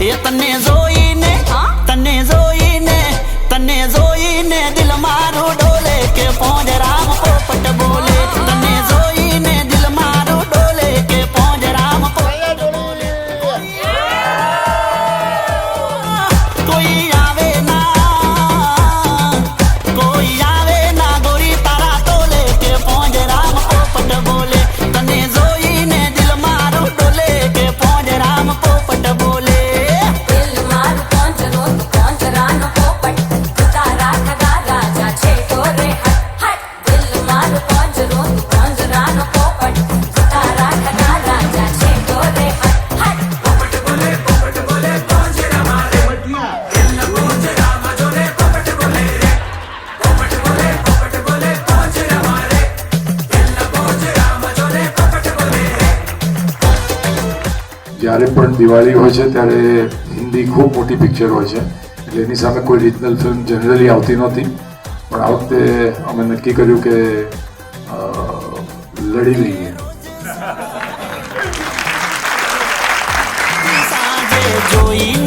એ તને જોઈને દિલ મારું ડોલે કે પોંજ રામ પોપટ બોલે તને જોઈને દિલ મારું ડોલે કે પોંજ રામ પોપટ બોલે કોઈ આવે ના ગોરી તારા તોલે કે પોંજ રામ પોપટ બોલે તને જોઈને દિલ મારું ડોલે કે પોંજ રામ પોપટ બોલે દિલ મારું પોંજરો તું પોંજરાનો પોપટ તું તારા ખગા રાજા છે તો રે હટ હટ દિલ મારું પોંજરો તું પોંજરાનો પોપટ તું તારા ખગા રાજા છે તો રે હટ હટ પોપટ બોલે પોંજરા મારે દિલ પોંજરા મજોને પોપટ બોલે રે પોપટ બોલે પોંજરા મારે દિલ પોંજરા મજોને પોપટ બોલે રે જ્યારે પણ દિવાળી હોય છે ત્યારે હિન્દી ખૂબ મોટી પિક્ચર હોય છે એટલે એની સામે કોઈ રિજનલ ફિલ્મ જનરલી આવતી નહોતી પણ આ વખતે અમે નક્કી કર્યું કે લડી લઈએ સાંજે જોઈને